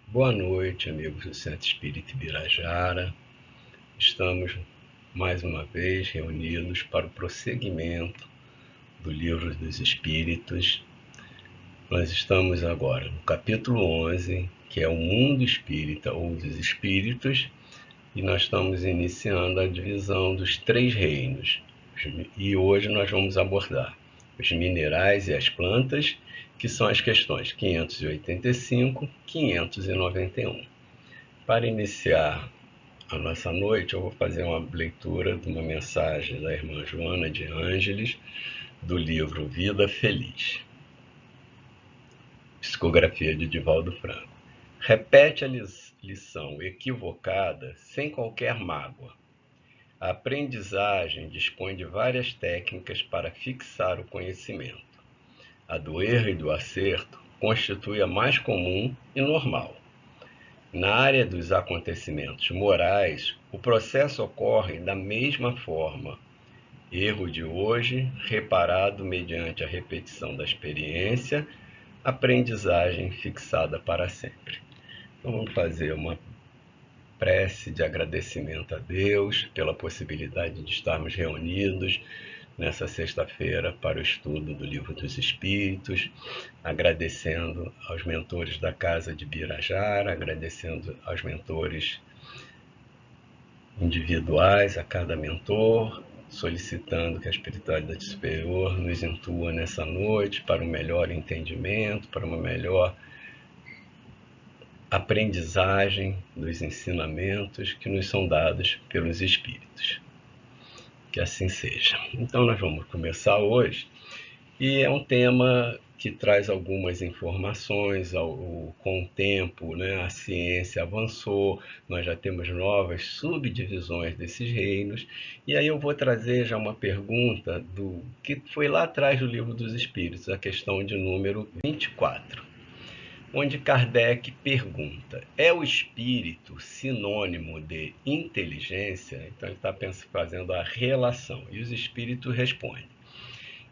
Boa noite, amigos do Centro Espírita Ibirajara. Estamos mais uma vez reunidos para o prosseguimento do Livro dos Espíritos. Nós estamos agora no capítulo 11, que é o Mundo Espírita ou dos Espíritos, e nós estamos iniciando a divisão dos três reinos. E hoje nós vamos abordar os minerais e as plantas, que são as questões 585 e 591. Para iniciar a nossa noite, eu vou fazer uma leitura de uma mensagem da irmã Joana de Ângeles, do livro Vida Feliz, psicografia de Divaldo Franco. Repete a lição equivocada sem qualquer mágoa. A aprendizagem dispõe de várias técnicas para fixar o conhecimento. A do erro e do acerto constitui a mais comum e normal. Na área dos acontecimentos morais, o processo ocorre da mesma forma. Erro de hoje, reparado mediante a repetição da experiência, aprendizagem fixada para sempre. Então vamos fazer uma prece de agradecimento a Deus pela possibilidade de estarmos reunidos nessa sexta-feira para o estudo do Livro dos Espíritos, agradecendo aos mentores da Casa de Birajara, agradecendo aos mentores individuais, a cada mentor, solicitando que a espiritualidade superior nos intua nessa noite para um melhor entendimento, para uma melhor aprendizagem dos ensinamentos que nos são dados pelos Espíritos. Que assim seja. Então nós vamos começar hoje, e é um tema que traz algumas informações com o tempo, né? A ciência avançou, nós já temos novas subdivisões desses reinos, e aí eu vou trazer já uma pergunta do que foi lá atrás do Livro dos Espíritos, a questão de número 24, onde Kardec pergunta: é o espírito sinônimo de inteligência? Então ele está fazendo a relação, e os espíritos respondem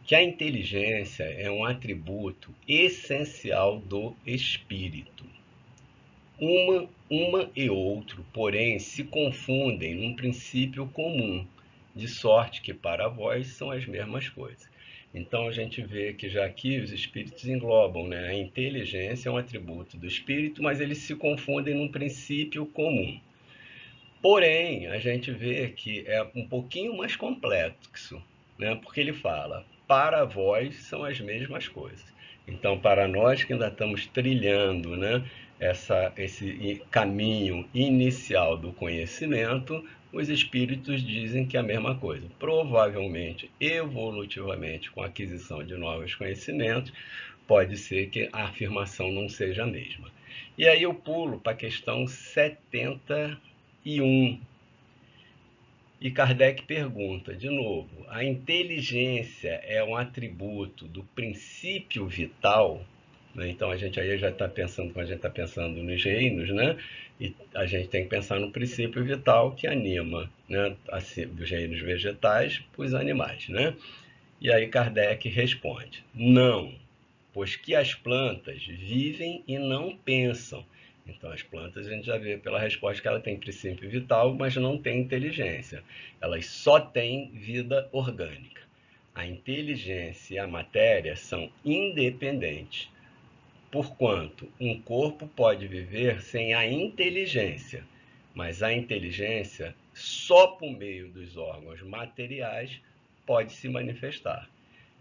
que a inteligência é um atributo essencial do espírito. Uma e outro, porém, se confundem num princípio comum, de sorte que para vós são as mesmas coisas. Então a gente vê que já aqui os espíritos englobam, né? A inteligência é um atributo do espírito, mas eles se confundem num princípio comum. Porém, a gente vê que é um pouquinho mais complexo, né? Porque ele fala: para vós são as mesmas coisas. Então, para nós que ainda estamos trilhando, né, esse caminho inicial do conhecimento, os espíritos dizem que é a mesma coisa. Provavelmente, evolutivamente, com a aquisição de novos conhecimentos, pode ser que a afirmação não seja a mesma. E aí eu pulo para a questão 71. E Kardec pergunta, de novo: a inteligência é um atributo do princípio vital? Né? Então a gente aí já está pensando, quando a gente está pensando nos reinos, né? E a gente tem que pensar no princípio vital que anima, né? Assim, dos reinos vegetais para os animais, né? E aí Kardec responde: não, pois que as plantas vivem e não pensam. Então, as plantas a gente já vê pela resposta que ela tem princípio vital, mas não tem inteligência. Elas só têm vida orgânica. A inteligência e a matéria são independentes, porquanto um corpo pode viver sem a inteligência, mas a inteligência, só por meio dos órgãos materiais, pode se manifestar.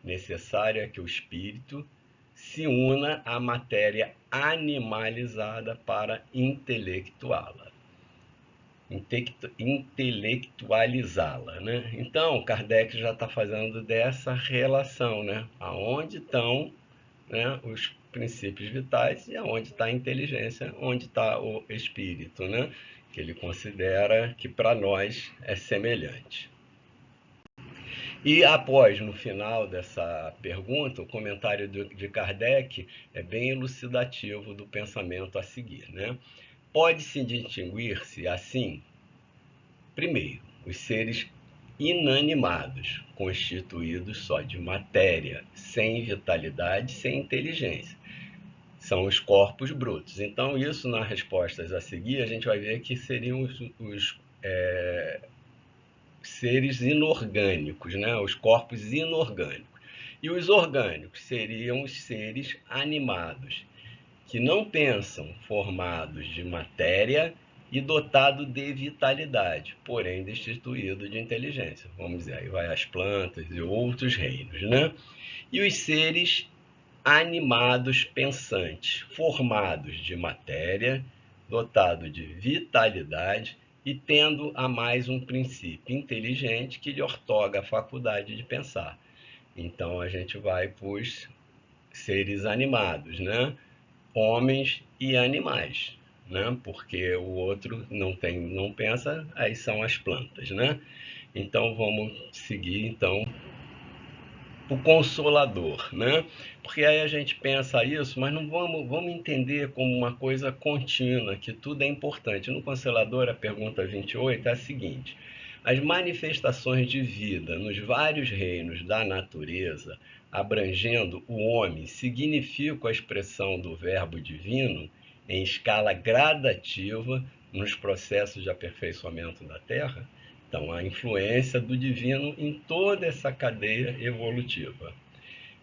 Necessário é que o espírito se una à matéria animalizada para intelectualizá-la, né? Então, Kardec já está fazendo dessa relação, né? Aonde estão, né, os princípios vitais e aonde está a inteligência, onde está o espírito, né? Que ele considera que para nós é semelhante. E após, no final dessa pergunta, o comentário de Kardec é bem elucidativo do pensamento a seguir, né? Pode-se distinguir-se assim, primeiro, os seres inanimados, constituídos só de matéria, sem vitalidade, sem inteligência. são os corpos brutos. Então, isso nas respostas a seguir, a gente vai ver que seriam os seres inorgânicos, né? Os corpos inorgânicos. E os orgânicos seriam os seres animados, que não pensam, formados de matéria e dotado de vitalidade, porém destituído de inteligência. Vamos dizer, aí vai as plantas e outros reinos, né? E os seres animados pensantes, formados de matéria, dotado de vitalidade e tendo a mais um princípio inteligente que lhe ortoga a faculdade de pensar. Então a gente vai para os seres animados, né? Homens e animais, né? Porque o outro não pensa, aí são as plantas, né? Então vamos seguir então o consolador, né? Porque aí a gente pensa isso, mas não vamos entender como uma coisa contínua, que tudo é importante. No Consolador, a pergunta 28 é a seguinte: as manifestações de vida nos vários reinos da natureza, abrangendo o homem, significam a expressão do verbo divino em escala gradativa nos processos de aperfeiçoamento da Terra? Então, a influência do divino em toda essa cadeia evolutiva.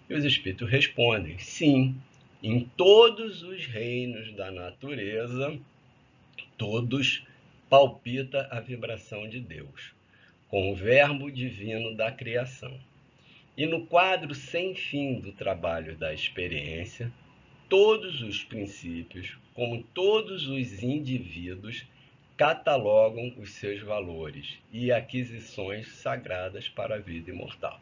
E os espíritos respondem: sim, em todos os reinos da natureza, todos palpita a vibração de Deus, com o verbo divino da criação. E no quadro sem fim do trabalho da experiência, todos os princípios, como todos os indivíduos, catalogam os seus valores e aquisições sagradas para a vida imortal.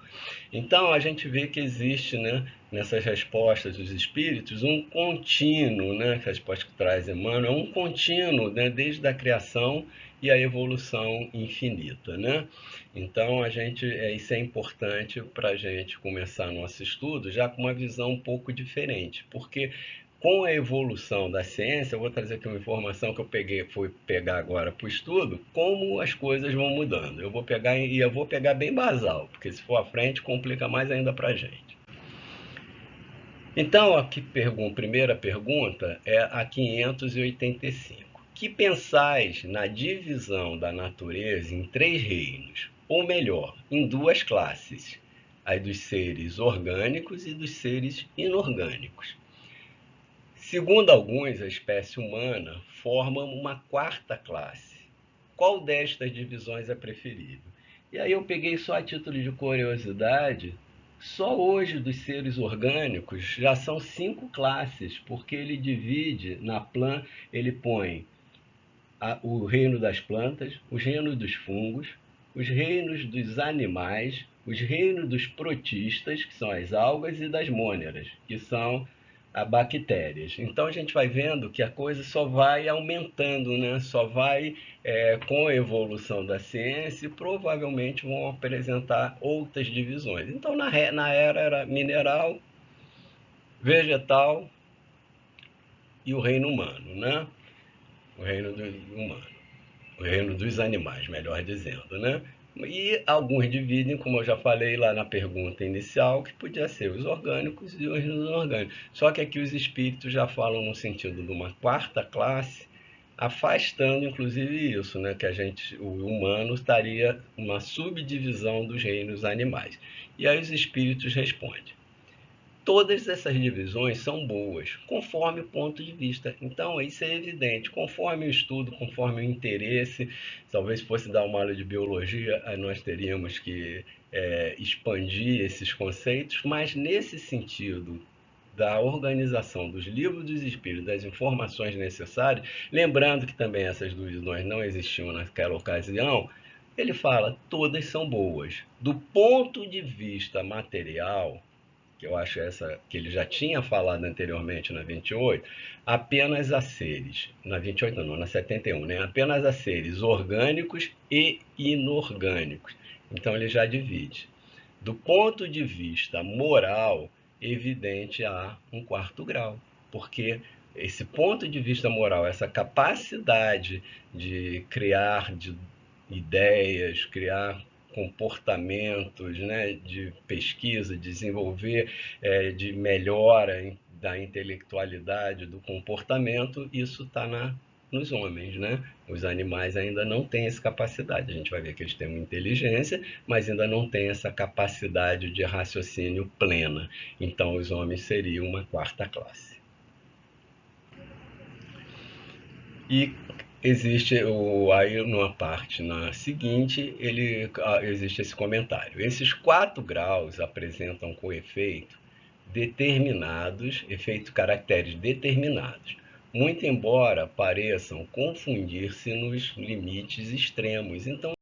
Então a gente vê que existe, né, nessas respostas dos espíritos um contínuo, né, que a resposta que traz Emmanuel é um contínuo, né, desde a criação e a evolução infinita, né? Então isso é importante para a gente começar nosso estudo já com uma visão um pouco diferente, porque com a evolução da ciência, eu vou trazer aqui uma informação que fui pegar agora para o estudo, como as coisas vão mudando. Eu vou pegar bem basal, porque se for à frente complica mais ainda para a gente. Então, a primeira pergunta é a 585. Que pensais na divisão da natureza em três reinos, ou melhor, em duas classes, a dos seres orgânicos e dos seres inorgânicos? Segundo alguns, a espécie humana forma uma quarta classe. Qual destas divisões é preferível? E aí eu peguei só a título de curiosidade, só hoje dos seres orgânicos já são 5 classes, porque ele divide ele põe o reino das plantas, os reinos dos fungos, os reinos dos animais, os reinos dos protistas, que são as algas, e das môneras, que são as bactérias. Então a gente vai vendo que a coisa só vai aumentando, né? Só vai com a evolução da ciência e provavelmente vão apresentar outras divisões. Então na era mineral, vegetal e o reino humano, né? O reino humano. O reino dos animais, melhor dizendo, né? E alguns dividem, como eu já falei lá na pergunta inicial, que podia ser os orgânicos e os inorgânicos. Só que aqui os espíritos já falam no sentido de uma quarta classe, afastando inclusive isso, né? Que o humano estaria uma subdivisão dos reinos animais. E aí os espíritos respondem: todas essas divisões são boas, conforme o ponto de vista. Então, isso é evidente. Conforme o estudo, conforme o interesse, talvez fosse dar uma aula de biologia, nós teríamos que expandir esses conceitos, mas nesse sentido da organização dos livros dos espíritos, das informações necessárias, lembrando que também essas divisões não existiam naquela ocasião, ele fala, todas são boas. Do ponto de vista material, que eu acho essa que ele já tinha falado anteriormente na 28, apenas a seres, na 28 não, na 71, né? Apenas a seres orgânicos e inorgânicos. Então ele já divide. Do ponto de vista moral, evidente há um quarto grau, porque esse ponto de vista moral, essa capacidade de criar de ideias, criar comportamentos, né, de pesquisa, desenvolver, de melhora da intelectualidade, do comportamento, isso está nos homens, né? Os animais ainda não têm essa capacidade. A gente vai ver que eles têm uma inteligência, mas ainda não têm essa capacidade de raciocínio plena. Então, os homens seriam uma quarta classe. E existe aí numa parte na seguinte, existe esse comentário. Esses 4 graus apresentam com efeito caracteres determinados, muito embora pareçam confundir-se nos limites extremos. Então,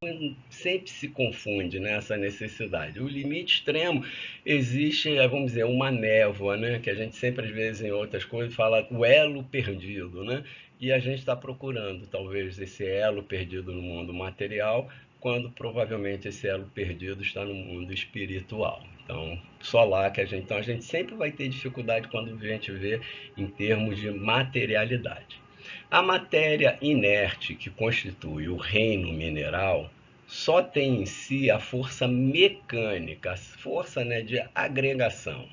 sempre se confunde nessa necessidade. O limite extremo existe, vamos dizer, uma névoa, né? Que a gente sempre, às vezes, em outras coisas, fala o elo perdido, né? E a gente está procurando, talvez, esse elo perdido no mundo material, quando provavelmente esse elo perdido está no mundo espiritual. Então, só lá que a gente sempre vai ter dificuldade quando a gente vê em termos de materialidade. A matéria inerte que constitui o reino mineral só tem em si a força mecânica, a força, né, de agregação.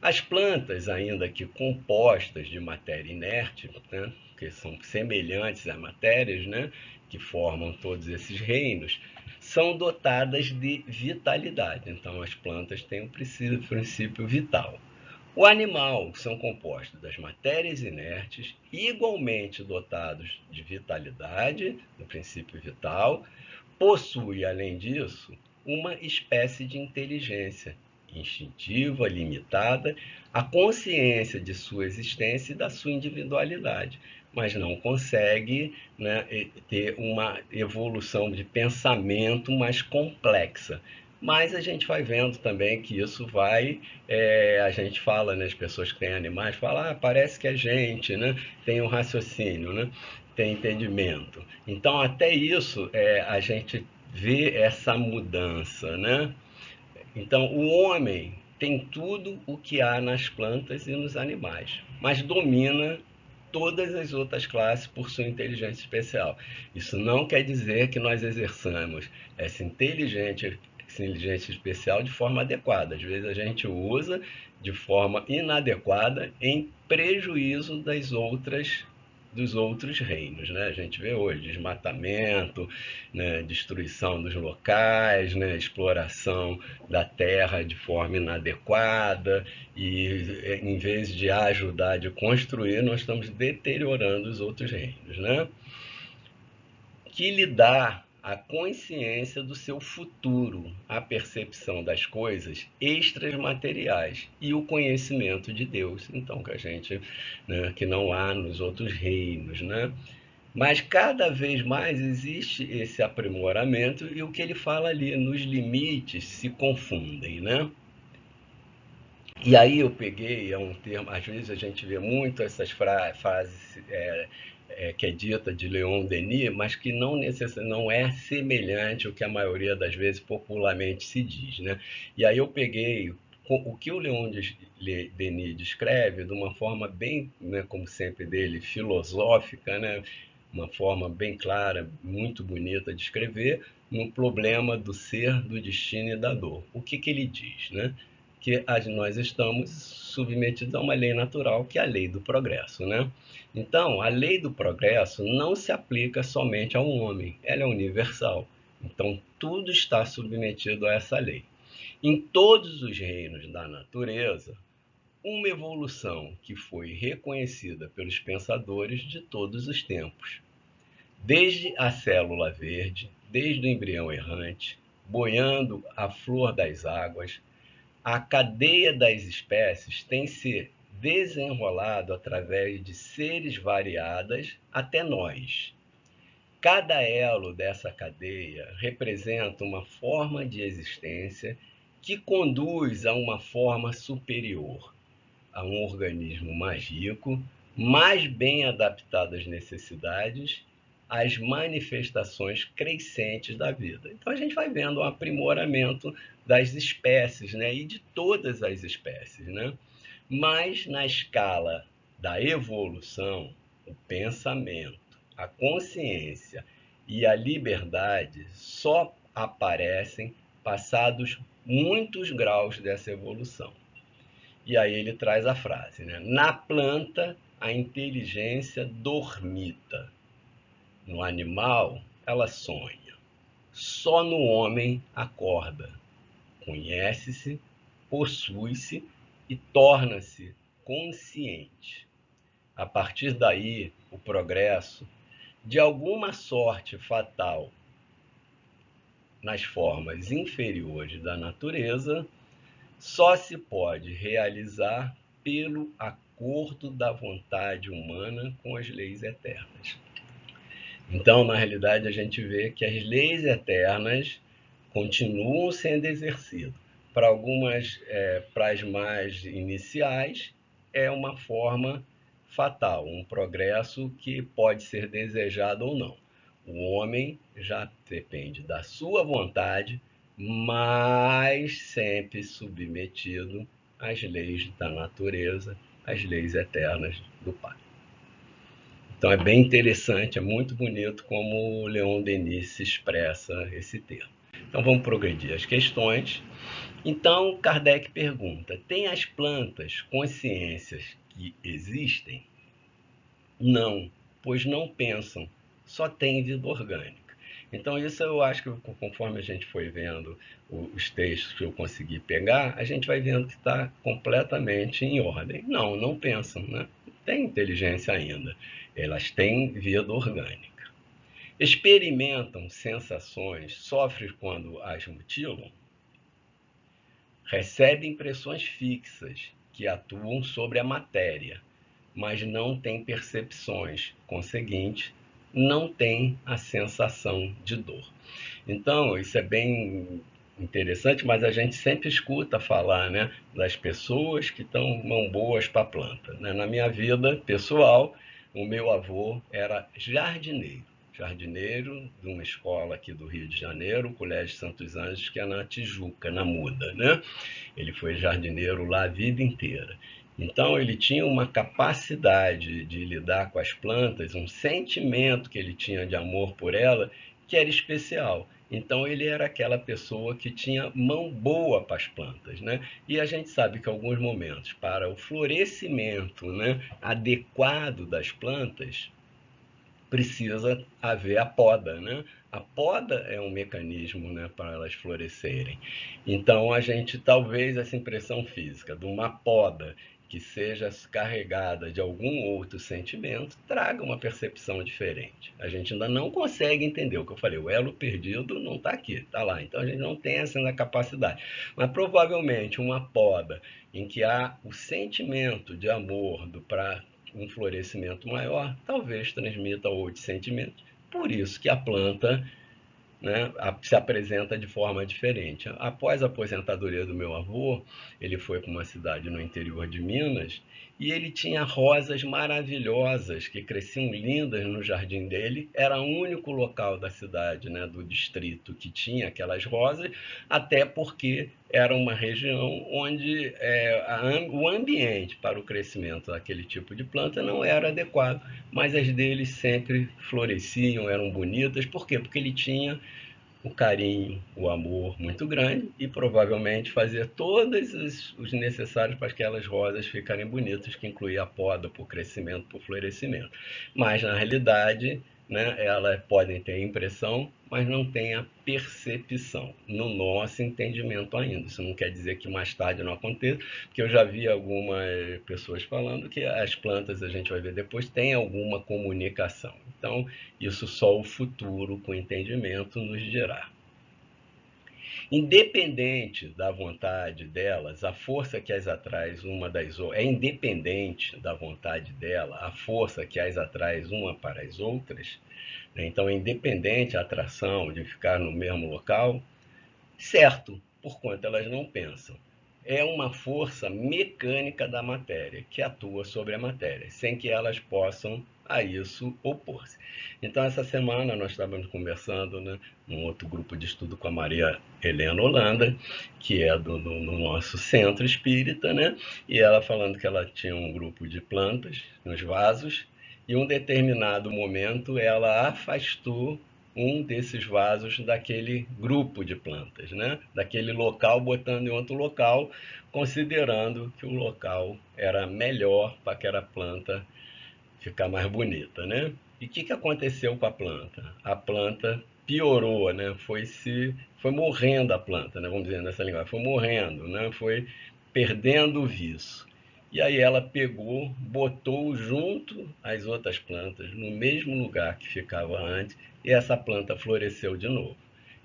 As plantas, ainda que compostas de matéria inerte, né, que são semelhantes a matérias, né, que formam todos esses reinos, são dotadas de vitalidade. Então, as plantas têm o princípio vital. O animal são compostos das matérias inertes, igualmente dotados de vitalidade, do princípio vital, possui, além disso, uma espécie de inteligência instintiva, limitada, a consciência de sua existência e da sua individualidade, mas não consegue, né, ter uma evolução de pensamento mais complexa. Mas a gente vai vendo também que isso vai, a gente fala, né, as pessoas que têm animais falam, parece que a gente, né, tem um raciocínio, né, tem entendimento. Então até isso a gente vê essa mudança, né? Então, o homem tem tudo o que há nas plantas e nos animais, mas domina todas as outras classes por sua inteligência especial. Isso não quer dizer que nós exerçamos essa inteligência especial de forma adequada. Às vezes a gente usa de forma inadequada em prejuízo dos outros reinos, né? A gente vê hoje desmatamento, né? Destruição dos locais, né? Exploração da terra de forma inadequada e em vez de ajudar de construir, nós estamos deteriorando os outros reinos, né? Que lhe dá a consciência do seu futuro, a percepção das coisas extras materiais e o conhecimento de Deus. Então, que a gente, né, que não há nos outros reinos, né? Mas cada vez mais existe esse aprimoramento e o que ele fala ali, nos limites se confundem, né? E aí eu peguei, é um termo, às vezes a gente vê muito essas frases que é dita de Leon Denis, mas que não é semelhante ao que a maioria das vezes popularmente se diz, né? E aí eu peguei o que o Leon Denis descreve de uma forma bem, né, como sempre dele, filosófica, né? Uma forma bem clara, muito bonita de escrever, no problema do ser, do destino e da dor. O que ele diz, né? Que nós estamos submetidos a uma lei natural, que é a lei do progresso, né? Então, a lei do progresso não se aplica somente ao homem, ela é universal. Então, tudo está submetido a essa lei. Em todos os reinos da natureza, uma evolução que foi reconhecida pelos pensadores de todos os tempos. Desde a célula verde, desde o embrião errante, boiando à flor das águas, a cadeia das espécies tem se desenrolado através de seres variadas até nós. Cada elo dessa cadeia representa uma forma de existência que conduz a uma forma superior, a um organismo mais rico, mais bem adaptado às necessidades, às manifestações crescentes da vida. Então a gente vai vendo um aprimoramento das espécies, né? E de todas as espécies, né? Mas na escala da evolução, o pensamento, a consciência e a liberdade só aparecem passados muitos graus dessa evolução. E aí ele traz a frase, né? Na planta, a inteligência dormita. No animal, ela sonha. Só no homem acorda. Conhece-se, possui-se e torna-se consciente. A partir daí, o progresso, de alguma sorte fatal nas formas inferiores da natureza, só se pode realizar pelo acordo da vontade humana com as leis eternas. Então, na realidade, a gente vê que as leis eternas continuam sendo exercidas. Para algumas, para as mais iniciais, é uma forma fatal, um progresso que pode ser desejado ou não. O homem já depende da sua vontade, mas sempre submetido às leis da natureza, às leis eternas do Pai. Então é bem interessante, é muito bonito como o Leon Denis se expressa esse termo. Então vamos progredir as questões. Então Kardec pergunta: tem as plantas consciências que existem? Não, pois não pensam, só têm vida orgânica. Então isso eu acho que conforme a gente foi vendo os textos que eu consegui pegar, a gente vai vendo que está completamente em ordem. Não, não pensam, né? Não tem inteligência ainda. Elas têm vida orgânica. Experimentam sensações, sofrem quando as mutilam, recebem impressões fixas que atuam sobre a matéria, mas não têm percepções, conseguinte, não têm a sensação de dor. Então, isso é bem interessante, mas a gente sempre escuta falar, né, das pessoas que estão mão boas para a planta. Né? Na minha vida pessoal, o meu avô era jardineiro de uma escola aqui do Rio de Janeiro, o Colégio Santos Anjos, que é na Tijuca, na Muda, né? Ele foi jardineiro lá a vida inteira. Então ele tinha uma capacidade de lidar com as plantas, um sentimento que ele tinha de amor por ela, que era especial. Então ele era aquela pessoa que tinha mão boa para as plantas, né? E a gente sabe que em alguns momentos, para o florescimento, né, adequado das plantas, precisa haver a poda, né? A poda é um mecanismo, né, para elas florescerem. Então a gente talvez essa impressão física de uma poda que seja carregada de algum outro sentimento traga uma percepção diferente. A gente ainda não consegue entender o que eu falei. O elo perdido não está aqui, está lá. Então a gente não tem essa capacidade. Mas provavelmente uma poda em que há o sentimento de amor para um florescimento maior, talvez transmita outros sentimentos. Por isso que a planta, né, se apresenta de forma diferente. Após a aposentadoria do meu avô, ele foi para uma cidade no interior de Minas e ele tinha rosas maravilhosas que cresciam lindas no jardim dele. Era o único local da cidade, né, do distrito, que tinha aquelas rosas, até porque era uma região onde o ambiente para o crescimento daquele tipo de planta não era adequado, mas as deles sempre floresciam, eram bonitas. Por quê? Porque ele tinha o carinho, o amor muito grande e provavelmente fazia todos os necessários para aquelas rosas ficarem bonitas, que incluía a poda para o crescimento, para o florescimento. Mas na realidade, né, elas podem ter impressão, mas não têm a percepção, no nosso entendimento ainda. Isso não quer dizer que mais tarde não aconteça, porque eu já vi algumas pessoas falando que as plantas, a gente vai ver depois, têm alguma comunicação. Então, isso só o futuro, com entendimento, nos dirá. Independente da vontade delas, a força que as atrai uma das outras, é independente da vontade dela, a força que as atrai uma para as outras, né? Então é independente a atração de ficar no mesmo local, certo, porquanto elas não pensam. É uma força mecânica da matéria que atua sobre a matéria, sem que elas possam a isso opor-se. Então, essa semana nós estávamos conversando, né, num outro grupo de estudo com a Maria Helena Holanda, que é do nosso centro espírita, né, e ela falando que ela tinha um grupo de plantas nos vasos, e em um determinado momento ela afastou um desses vasos daquele grupo de plantas, né? Daquele local, botando em outro local, considerando que o local era melhor para aquela planta ficar mais bonita, né? E o que aconteceu com a planta? A planta piorou, né? Foi morrendo a planta, né? Vamos dizer nessa linguagem, foi morrendo, né? Foi perdendo o viço. E aí ela pegou, botou junto as outras plantas no mesmo lugar que ficava antes e essa planta floresceu de novo.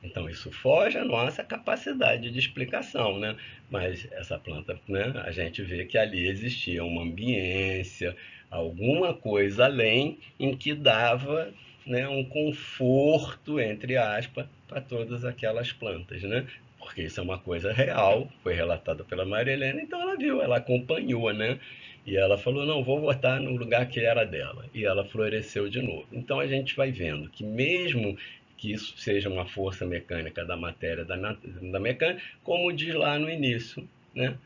Então isso foge à nossa capacidade de explicação, né? Mas essa planta, né, a gente vê que ali existia uma ambiência, alguma coisa além em que dava, né, um conforto, entre aspas, para todas aquelas plantas, né? Porque isso é uma coisa real, foi relatada pela Maria Helena, então ela viu, ela acompanhou, né? E ela falou, não, vou botar no lugar que era dela. E ela floresceu de novo. Então a gente vai vendo que mesmo que isso seja uma força mecânica da matéria, da mecânica, como diz lá no início, né?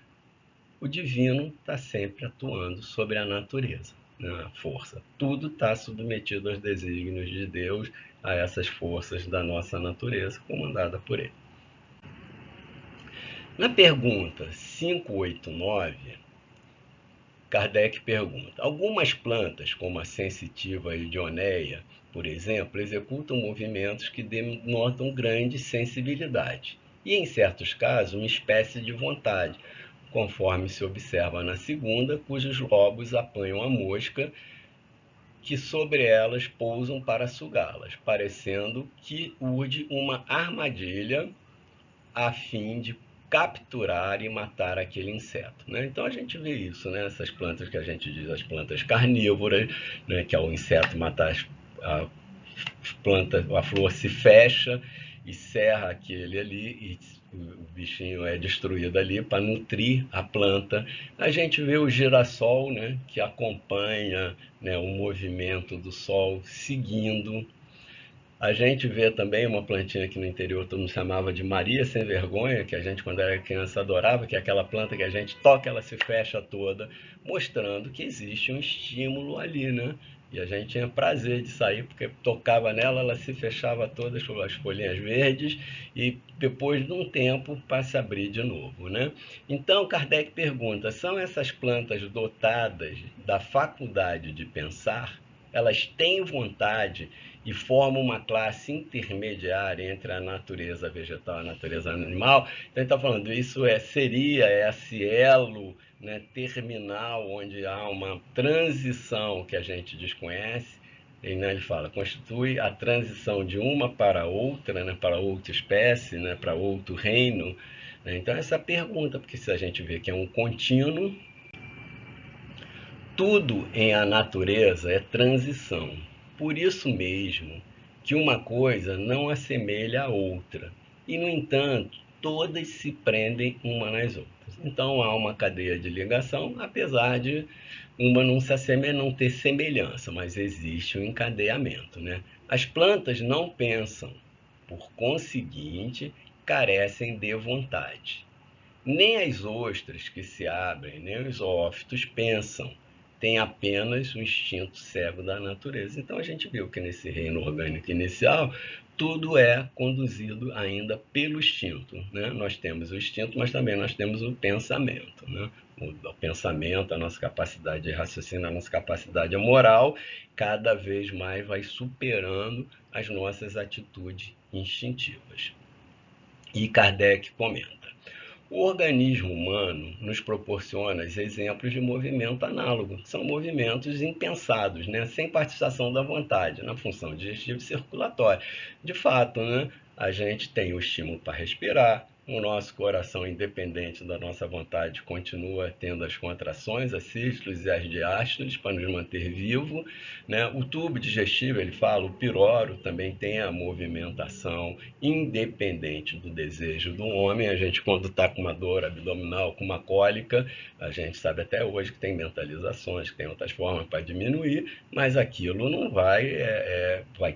O divino está sempre atuando sobre a natureza, né? A força. Tudo está submetido aos desígnios de Deus, a essas forças da nossa natureza, comandada por ele. Na pergunta 589, Kardec pergunta: algumas plantas, como a sensitiva idioneia, por exemplo, executam movimentos que denotam grande sensibilidade e, em certos casos, uma espécie de vontade, conforme se observa na segunda, cujos lobos apanham a mosca que sobre elas pousam para sugá-las, parecendo que urde uma armadilha a fim de capturar e matar aquele inseto, né? Então a gente vê isso, né? Essas plantas que a gente diz as plantas carnívoras, né? Que é o inseto matar a planta, a flor se fecha e serra aquele ali e o bichinho é destruído ali para nutrir a planta. A gente vê o girassol, né, que acompanha, né, o movimento do sol seguindo. A gente vê também uma plantinha aqui no interior, todo mundo chamava de Maria Sem Vergonha, que a gente, quando era criança, adorava, que é aquela planta que a gente toca, ela se fecha toda, mostrando que existe um estímulo ali, né? E a gente tinha prazer de sair, porque tocava nela, ela se fechava toda, as folhinhas verdes, e depois de um tempo passa a abrir de novo, né? Então, Kardec pergunta, são essas plantas dotadas da faculdade de pensar? Elas têm vontade e formam uma classe intermediária entre a natureza vegetal e a natureza animal. Então ele está falando, isso seria esse elo, né, terminal, onde há uma transição que a gente desconhece. E, né, ele fala, constitui a transição de uma para outra, né, para outra espécie, né, para outro reino. Então essa pergunta, porque se a gente vê que é um contínuo, tudo em a natureza é transição. Por isso mesmo que uma coisa não assemelha a outra. E, no entanto, todas se prendem uma nas outras. Então há uma cadeia de ligação, apesar de uma não se assemelhar, não ter semelhança, mas existe um encadeamento, né? As plantas não pensam, por conseguinte, carecem de vontade. Nem as ostras que se abrem, nem os ófitos pensam, tem apenas o instinto cego da natureza. Então a gente viu que nesse reino orgânico inicial, tudo é conduzido ainda pelo instinto, né? Nós temos o instinto, mas também nós temos o pensamento, né? O pensamento, a nossa capacidade de raciocínio, a nossa capacidade moral, cada vez mais vai superando as nossas atitudes instintivas. E Kardec comenta: o organismo humano nos proporciona exemplos de movimento análogo, são movimentos impensados, né? Sem participação da vontade, na função digestiva e circulatória. De fato, né? A gente tem o estímulo para respirar, o nosso coração, independente da nossa vontade, continua tendo as contrações, as sístoles e as diástoles para nos manter vivo, né? O tubo digestivo, ele fala, o piroro também tem a movimentação independente do desejo do homem. A gente, quando está com uma dor abdominal, com uma cólica, a gente sabe até hoje que tem mentalizações, que tem outras formas para diminuir, mas aquilo não vai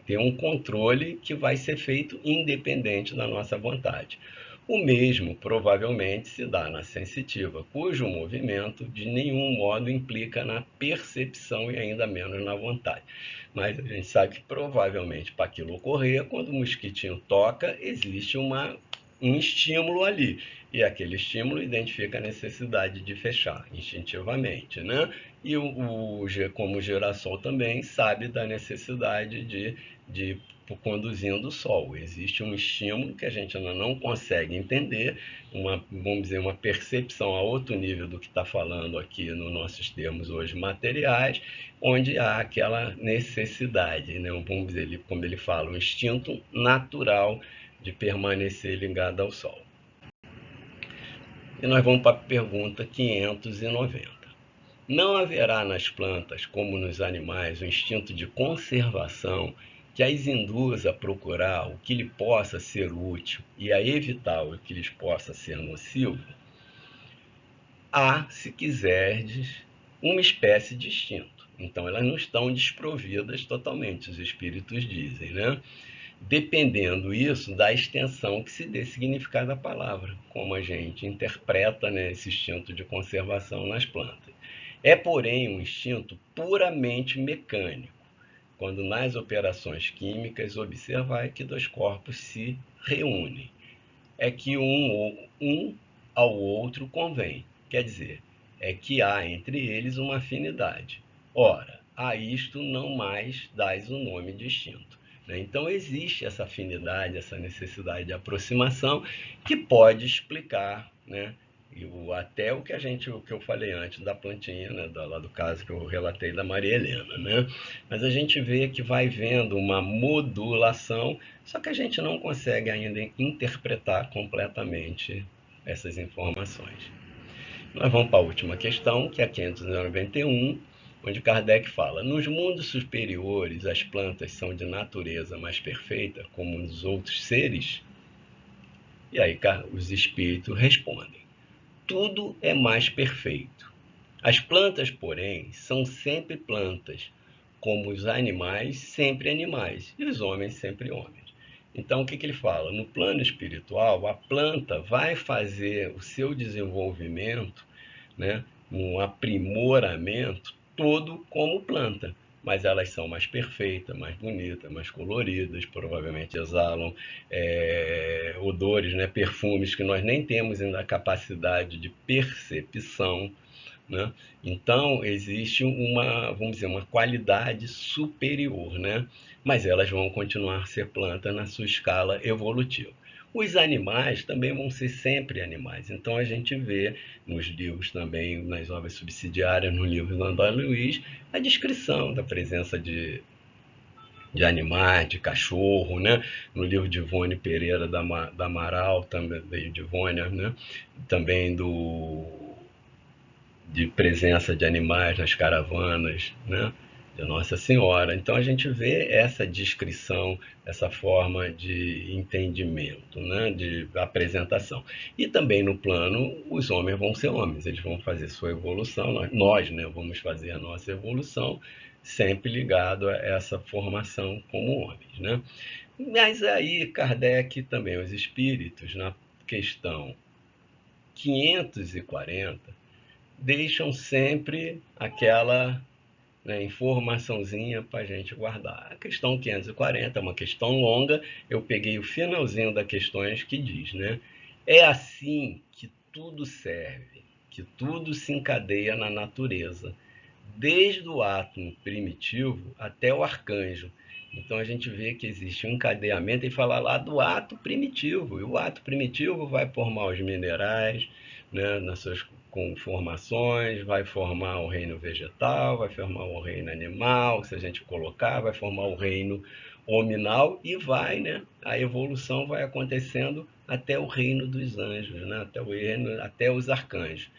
ter um controle que vai ser feito independente da nossa vontade. O mesmo provavelmente se dá na sensitiva, cujo movimento de nenhum modo implica na percepção e ainda menos na vontade. Mas a gente sabe que provavelmente para aquilo ocorrer, quando o mosquitinho toca, existe um estímulo ali. E aquele estímulo identifica a necessidade de fechar instintivamente, né? E como o girassol também sabe da necessidade de conduzindo o Sol. Existe um estímulo que a gente ainda não consegue entender, vamos dizer, uma percepção a outro nível do que está falando aqui nos nossos termos hoje materiais, onde há aquela necessidade, né? Vamos dizer, como ele fala, um instinto natural de permanecer ligado ao Sol. E nós vamos para a pergunta 590. Não haverá nas plantas, como nos animais, um instinto de conservação que as induza a procurar o que lhe possa ser útil e a evitar o que lhes possa ser nocivo? Há, se quiserdes, uma espécie de instinto. Então, elas não estão desprovidas totalmente, os espíritos dizem, né? Dependendo isso da extensão que se dê significado à palavra, como a gente interpreta, né, esse instinto de conservação nas plantas. É, porém, um instinto puramente mecânico, quando nas operações químicas observar que dois corpos se reúnem. É que um ao outro convém, quer dizer, é que há entre eles uma afinidade. Ora, a isto não mais dás o nome de instinto. Então existe essa afinidade, essa necessidade de aproximação que pode explicar, né, até o que eu falei antes da plantinha, né, lá do caso que eu relatei da Maria Helena, né? Mas a gente vê que vai vendo uma modulação, só que a gente não consegue ainda interpretar completamente essas informações. Nós vamos para a última questão, que é a 591, onde Kardec fala: nos mundos superiores as plantas são de natureza mais perfeita, como nos outros seres? E aí os espíritos respondem: tudo é mais perfeito. As plantas, porém, são sempre plantas, como os animais sempre animais, e os homens sempre homens. Então, o que ele fala? No plano espiritual, a planta vai fazer o seu desenvolvimento, né, um aprimoramento todo como planta, mas elas são mais perfeitas, mais bonitas, mais coloridas, provavelmente exalam odores, né, perfumes que nós nem temos ainda a capacidade de percepção, né? Então existe vamos dizer, uma qualidade superior, né? Mas elas vão continuar a ser plantas na sua escala evolutiva. Os animais também vão ser sempre animais. Então a gente vê nos livros também, nas obras subsidiárias, no livro do André Luiz, a descrição da presença de animais, de cachorro, né? No livro de Ivone Pereira da Amaral, também de Ivone, né? Também de presença de animais nas caravanas, né, de Nossa Senhora. Então a gente vê essa descrição, essa forma de entendimento, né, de apresentação. E também no plano, os homens vão ser homens, eles vão fazer sua evolução, nós, né, vamos fazer a nossa evolução, sempre ligado a essa formação como homens, né? Mas aí Kardec também, os espíritos, na questão 540, deixam sempre aquela, né, informaçãozinha para a gente guardar. A questão 540 é uma questão longa, eu peguei o finalzinho das questões que diz, né? É assim que tudo serve, que tudo se encadeia na natureza, desde o átomo primitivo até o arcanjo. Então a gente vê que existe um encadeamento e fala lá do ato primitivo. E o ato primitivo vai formar os minerais, né, nas suas conformações, vai formar o reino vegetal, vai formar o reino animal, se a gente colocar, vai formar o reino hominal e vai, né, a evolução vai acontecendo até o reino dos anjos, né, até os arcanjos.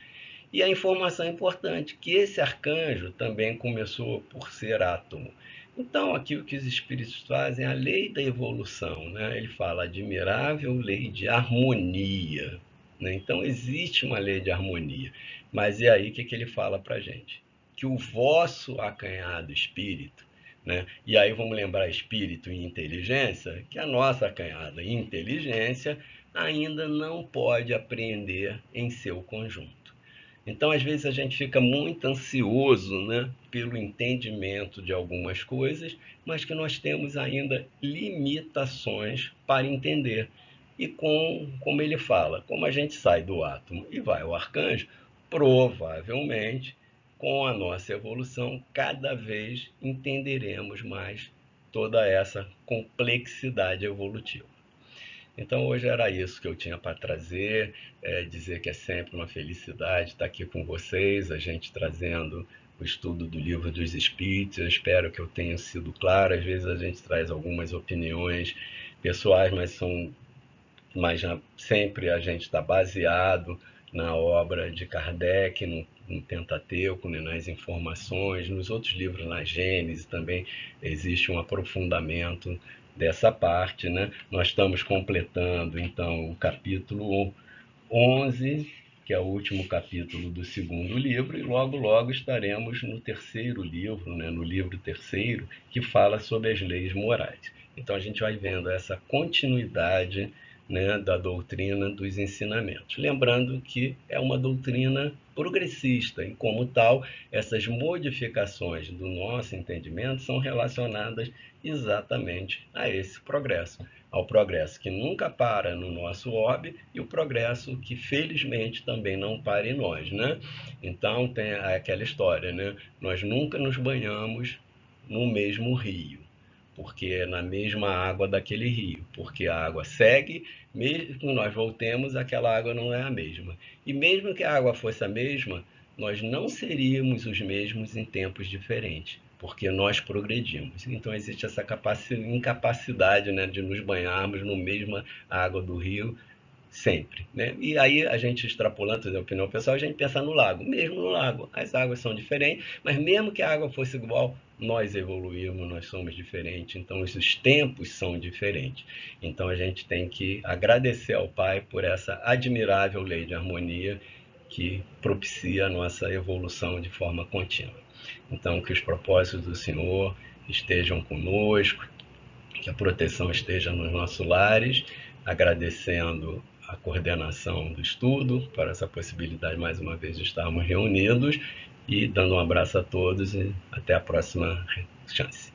E a informação importante, que esse arcanjo também começou por ser átomo. Então, aqui o que os espíritos fazem é a lei da evolução, né? Ele fala admirável lei de harmonia, né? Então, existe uma lei de harmonia. Mas é aí que ele fala para a gente? Que o vosso acanhado espírito, né? E aí vamos lembrar espírito e inteligência, que a nossa acanhada inteligência ainda não pode apreender em seu conjunto. Então, às vezes, a gente fica muito ansioso, né, pelo entendimento de algumas coisas, mas que nós temos ainda limitações para entender. E como ele fala, como a gente sai do átomo e vai ao arcanjo, provavelmente, com a nossa evolução, cada vez entenderemos mais toda essa complexidade evolutiva. Então hoje era isso que eu tinha para trazer, dizer que é sempre uma felicidade estar aqui com vocês, a gente trazendo o estudo do Livro dos Espíritos. Eu espero que eu tenha sido claro. Às vezes a gente traz algumas opiniões pessoais, mas sempre a gente está baseado na obra de Kardec, no Pentateuco, né, nas informações, nos outros livros, na Gênese também existe um aprofundamento dessa parte, né? Nós estamos completando, então, o capítulo 11, que é o último capítulo do segundo livro, e logo, logo estaremos no terceiro livro, né, no livro terceiro, que fala sobre as leis morais. Então, a gente vai vendo essa continuidade, né, da doutrina dos ensinamentos. Lembrando que é uma doutrina progressista e, como tal, essas modificações do nosso entendimento são relacionadas exatamente a esse progresso, ao progresso que nunca para no nosso orbe e o progresso que felizmente também não para em nós, né? Então tem aquela história, né? Nós nunca nos banhamos no mesmo rio, porque é na mesma água daquele rio, porque a água segue, mesmo que nós voltemos, aquela água não é a mesma. E mesmo que a água fosse a mesma, nós não seríamos os mesmos em tempos diferentes, porque nós progredimos. Então existe essa incapacidade, né, de nos banharmos no mesma água do rio sempre, né? E aí a gente extrapolando a opinião pessoal, a gente pensa no lago. Mesmo no lago, as águas são diferentes, mas mesmo que a água fosse igual, nós evoluímos, nós somos diferentes, então os tempos são diferentes. Então a gente tem que agradecer ao Pai por essa admirável lei de harmonia que propicia a nossa evolução de forma contínua. Então que os propósitos do Senhor estejam conosco, que a proteção esteja nos nossos lares, agradecendo a coordenação do estudo para essa possibilidade mais uma vez de estarmos reunidos e dando um abraço a todos e até a próxima chance.